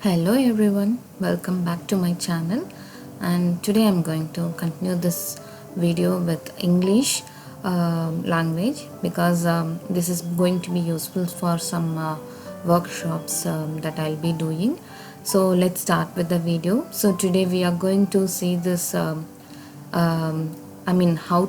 Hello everyone, welcome back to my channel, and today I'm going to continue this video with English language because this is going to be useful for some workshops that I'll be doing. So let's start with the video. So today we are going to see this how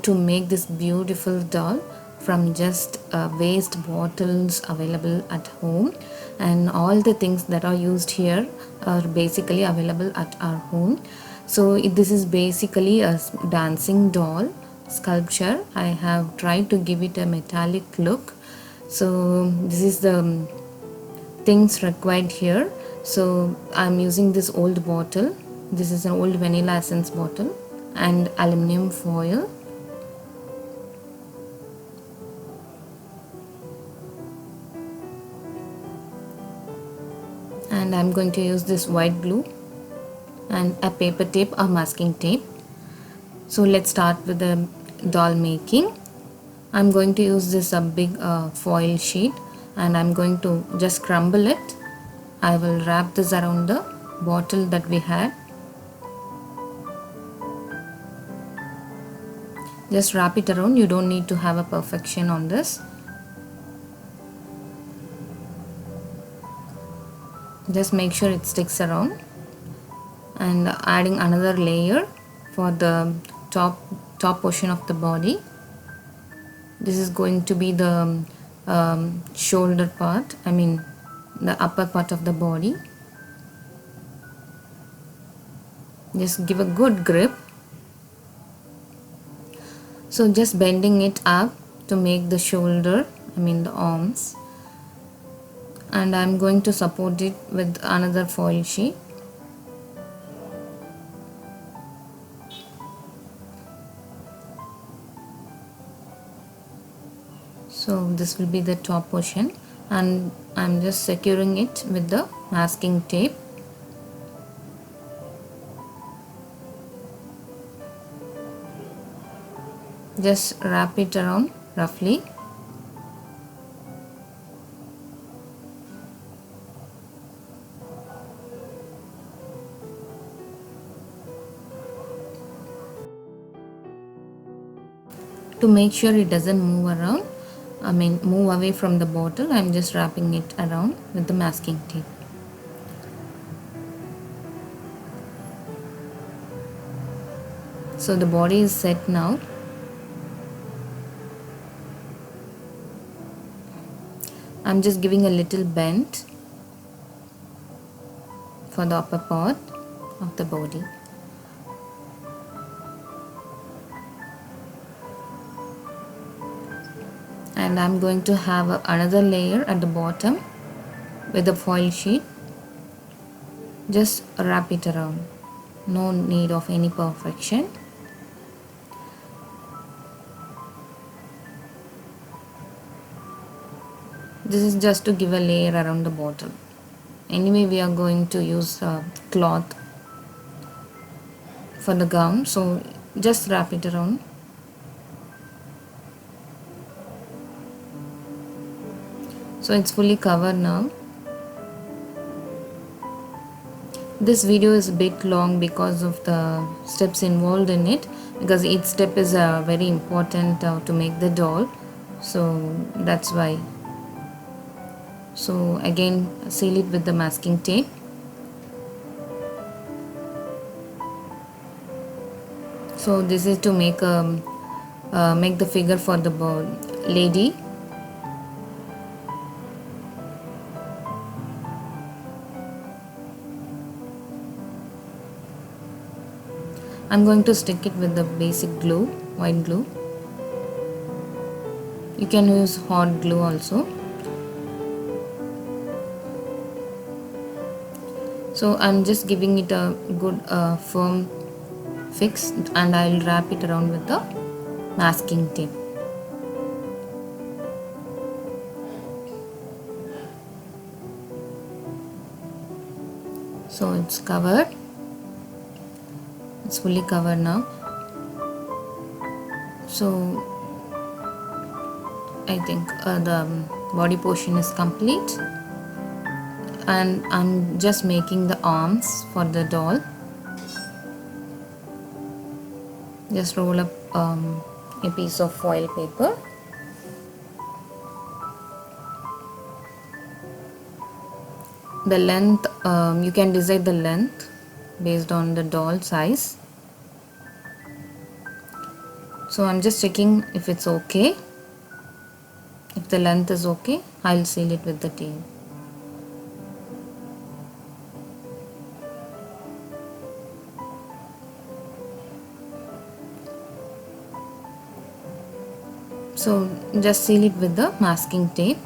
to make this beautiful doll from just waste bottles available at home, and all the things that are used here are basically available at our home. So this is basically a dancing doll sculpture. I have tried to give it a metallic look. So this is the things required here. So I'm using this old bottle. This is an old vanilla essence bottle and aluminium foil. And I'm going to use this white glue and a paper tape or masking tape. So let's start with the doll making. I'm going to use this big foil sheet, and I'm going to just crumble it. I will wrap this around the bottle that we had. Just wrap it around. You don't need to have a perfection on this. Just make sure it sticks around, and adding another layer for the top portion of the body. This is going to be the shoulder part, the upper part of the body. Just give a good grip. So just bending it up to make the shoulder, the arms, and I'm going to support it with another foil sheet. So this will be the top portion, and I'm just securing it with the masking tape. Just wrap it around roughly. To make sure it doesn't move around, move away from the bottle, I'm just wrapping it around with the masking tape. So the body is set now. I'm just giving a little bend for the upper part of the body. And I'm going to have another layer at the bottom with the foil sheet. Just wrap it around. No need of any perfection. This is just to give a layer around the bottle. Anyway, we are going to use cloth for the gown, so just wrap it around. So it's fully covered now. This video is a bit long because of the steps involved in it, because each step is very important to make the doll, so that's why. So again, seal it with the masking tape. So this is to make the figure for the lady. I'm going to stick it with the basic glue, white glue. You can use hot glue also. So I'm just giving it a good firm fix, and I'll wrap it around with the masking tape. So it's covered. It's fully covered now. So I think the body portion is complete. and I'm just making the arms for the doll. Just roll up a piece of foil paper. The length, you can decide the length based on the doll size. So I'm just checking if it's okay. If the length is okay, I'll seal it with the tape. So just seal it with the masking tape.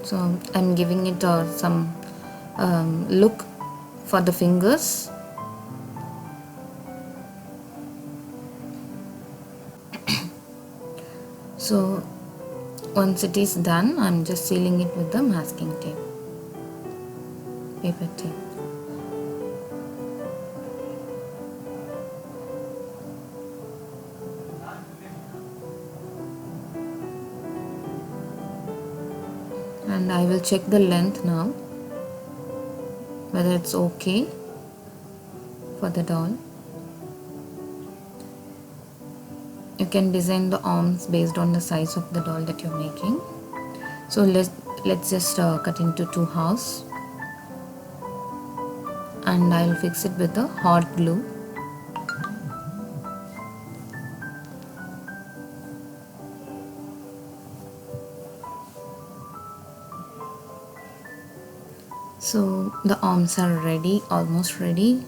So I'm giving it some look for the fingers. So once it is done, I'm just sealing it with the masking tape, paper tape. And I will check the length now, whether it's okay for the doll. You can design the arms based on the size of the doll that you're making. So let's just cut into 2 halves, and I'll fix it with the hot glue. So the arms are ready, almost ready.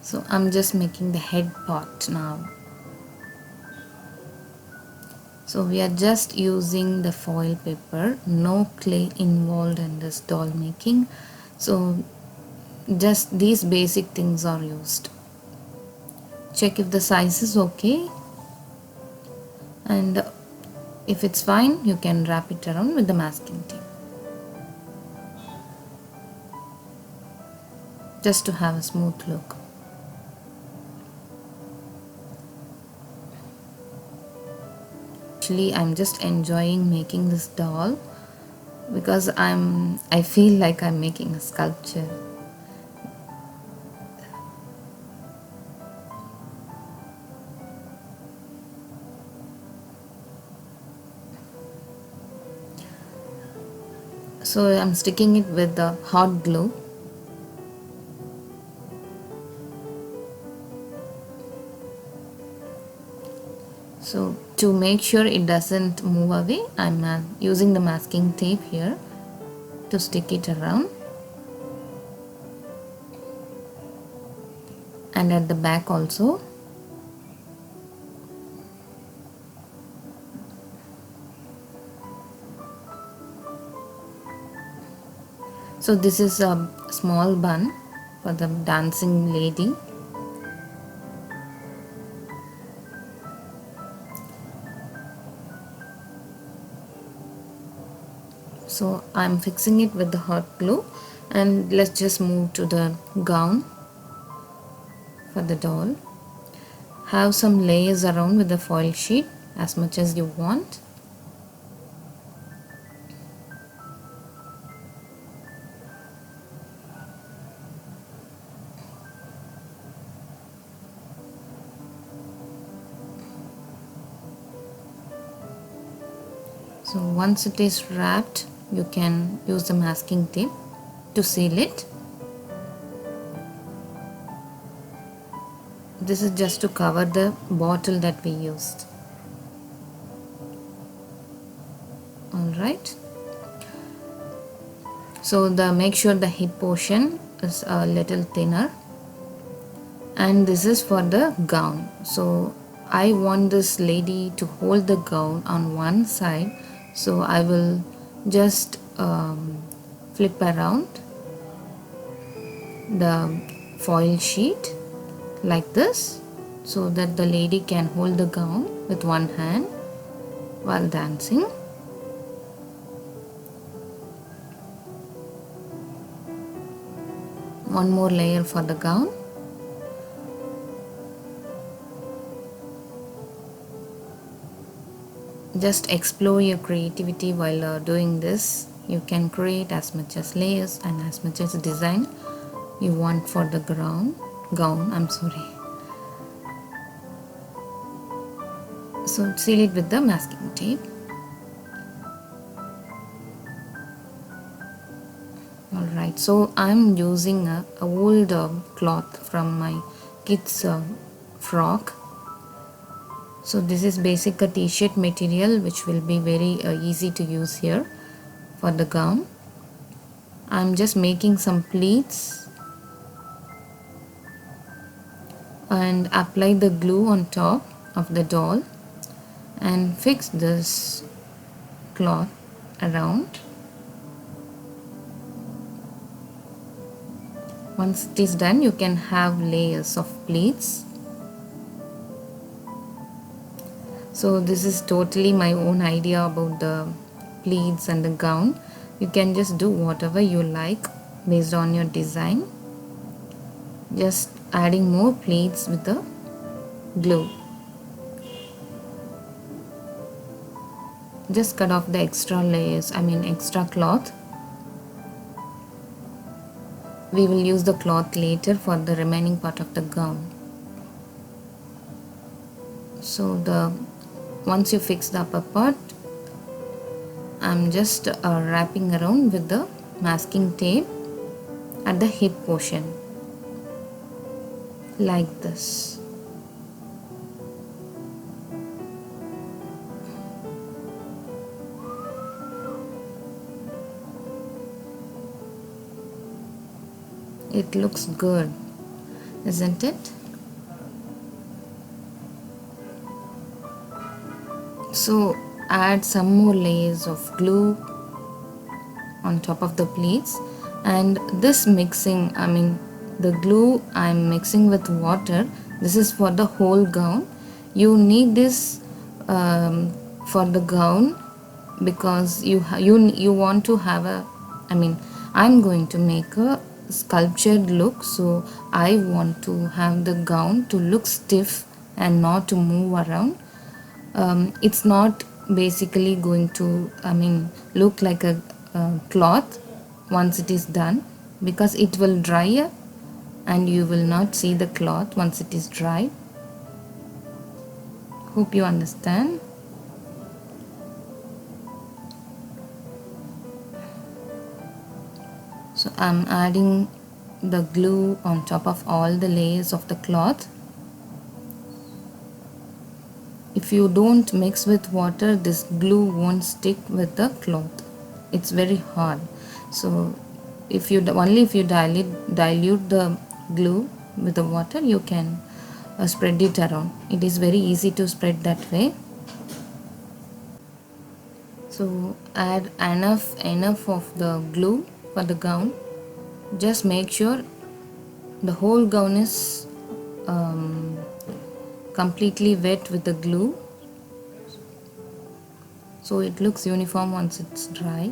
So I'm just making the head part now. So we are just using the foil paper, no clay involved in this doll making. So just these basic things are used. Check if the size is okay, and if it's fine, you can wrap it around with the masking tape, just to have a smooth look. Actually, I'm just enjoying making this doll because I feel like I'm making a sculpture. So I'm sticking it with the hot glue. So to make sure it doesn't move away, I'm using the masking tape here to stick it around, and at the back also. So this is a small bun for the dancing lady. So I'm fixing it with the hot glue, and let's just move to the gown for the doll. Have some layers around with the foil sheet as much as you want. So once it is wrapped, you can use the masking tape to seal it. This is just to cover the bottle that we used. Alright. So make sure the hip portion is a little thinner, and this is for the gown. So I want this lady to hold the gown on one side, so I will just flip around the foil sheet like this, so that the lady can hold the gown with one hand while dancing. one more layer for the gown. Just explore your creativity while doing this. You can create as much as layers and as much as design you want for the gown. I'm sorry. So seal it with the masking tape. Alright, so I'm using a old cloth from my kids' frock. So this is basic a t-shirt material which will be very easy to use here for the gown. I'm just making some pleats and apply the glue on top of the doll and fix this cloth around. Once it is done, you can have layers of pleats. So this is totally my own idea about the pleats and the gown. You can just do whatever you like based on your design. Just adding more pleats with the glue. Just cut off the extra layers, extra cloth. We will use the cloth later for the remaining part of the gown. So once you fix the upper part, I'm just wrapping around with the masking tape at the hip portion like this. It looks good, isn't it? So add some more layers of glue on top of the pleats, and this mixing, the glue I'm mixing with water. This is for the whole gown. You need this for the gown because you want to have I'm going to make a sculptured look, so I want to have the gown to look stiff and not to move around. It's not basically going to look like a cloth once it is done, because it will dry up and you will not see the cloth once it is dry. Hope you understand. So I'm adding the glue on top of all the layers of the cloth. If you don't mix with water, this glue won't stick with the cloth. It's very hard. So if you dilute the glue with the water, you can spread it around. It is very easy to spread that way. So add enough of the glue for the gown. Just make sure the whole gown is completely wet with the glue, so it looks uniform once it's dry.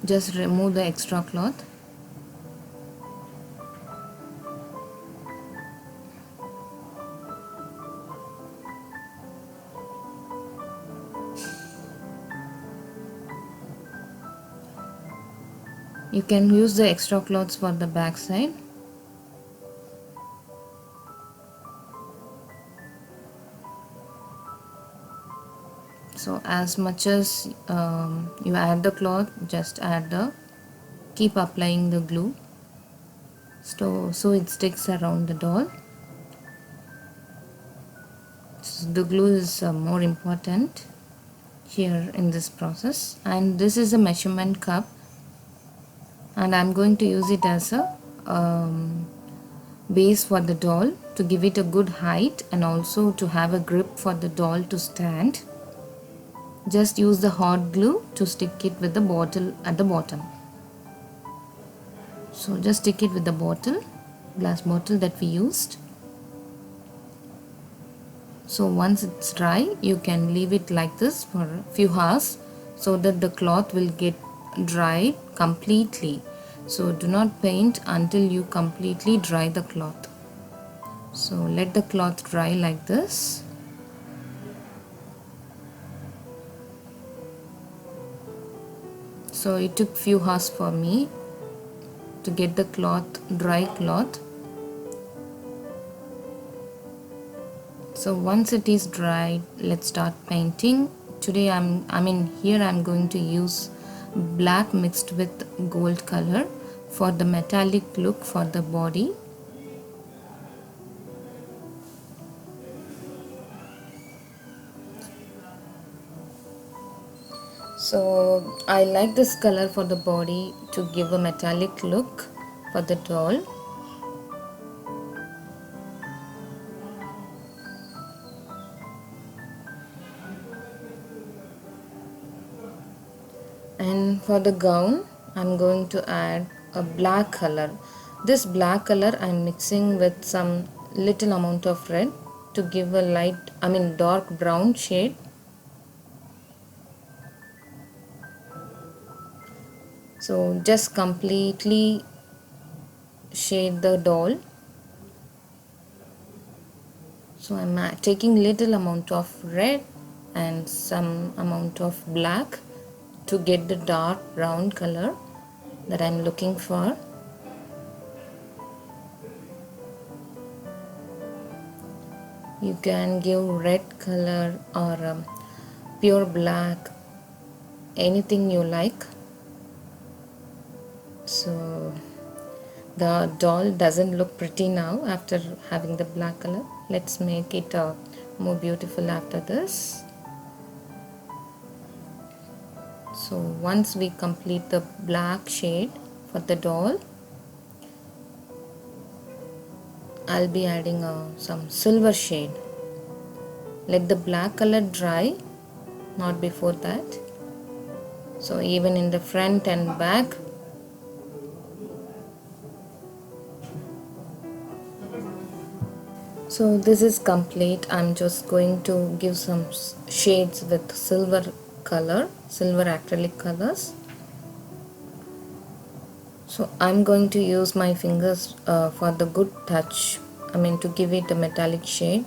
Just remove the extra cloth. You can use the extra cloths for the back side. So as much as you add the cloth, just keep applying the glue so it sticks around the doll. So the glue is more important here in this process. And this is a measurement cup, and I'm going to use it as a base for the doll to give it a good height and also to have a grip for the doll to stand. Just use the hot glue to stick it with the bottle at the bottom. So just stick it with the glass bottle that we used. So once it's dry, you can leave it like this for a few hours so that the cloth will get dried completely. So do not paint until you completely dry the cloth. So let the cloth dry like this. So it took few hours for me to get the cloth, dry cloth. So once it is dried, let's start painting. Today here I'm going to use black mixed with gold color for the metallic look for the body. So I like this color for the body to give a metallic look for the doll. And for the gown, I'm going to add a black color. This black color I'm mixing with some little amount of red to give a dark brown shade. So just completely shade the doll. So I'm taking little amount of red and some amount of black to get the dark brown color that I'm looking for. You can give red color or pure black, anything you like. So the doll doesn't look pretty now after having the black color. Let's make it more beautiful after this. So once we complete the black shade for the doll, I'll be adding some silver shade. Let the black color dry, not before that. So even in the front and back. So this is complete. I'm just going to give some shades with silver color, silver acrylic colors. So I'm going to use my fingers for the good touch, to give it a metallic shade.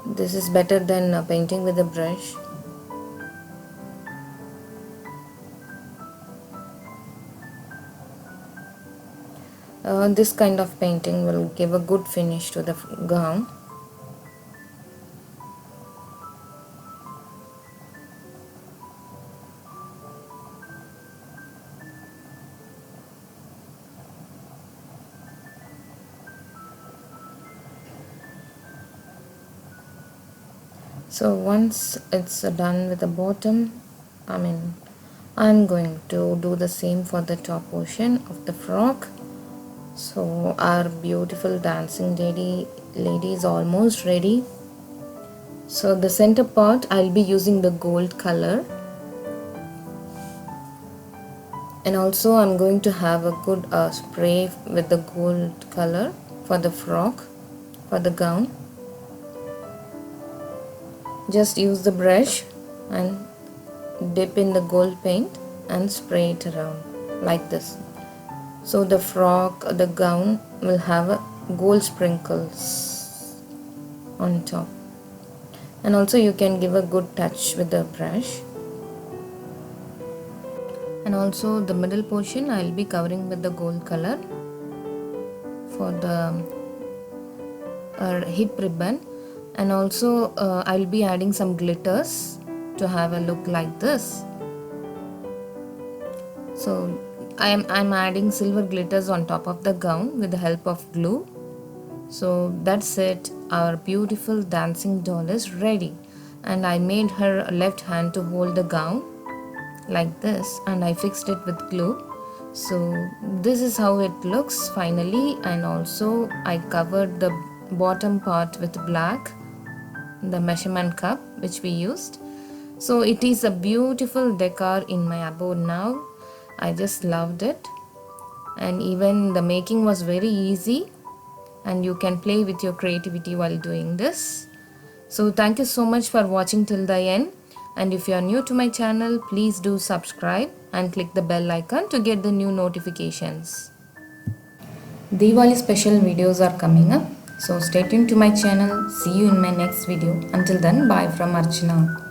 This is better than painting with a brush. This kind of painting will give a good finish to the gown. So once it's done with the bottom, I'm going to do the same for the top portion of the frock. So our beautiful dancing lady is almost ready. So the center part I'll be using the gold color, and also I'm going to have a good spray with the gold color for the frock, for the gown. Just use the brush and dip in the gold paint and spray it around like this. So the frock, the gown will have a gold sprinkles on top. And also you can give a good touch with the brush. And also the middle portion I'll be covering with the gold color for the hip ribbon. And also I'll be adding some glitters to have a look like this. So I'm adding silver glitters on top of the gown with the help of glue. So that's it. Our beautiful dancing doll is ready. And I made her left hand to hold the gown like this, and I fixed it with glue. So this is how it looks finally. And also I covered the bottom part with black, the measurement cup which we used. So it is a beautiful decor in my abode now. I just loved it, and even the making was very easy. and you can play with your creativity while doing this. So thank you so much for watching till the end, and if you are new to my channel, please do subscribe and click the bell icon to get the new notifications. Diwali special videos are coming up, so stay tuned to my channel. See you in my next video. Until then, bye from Archana.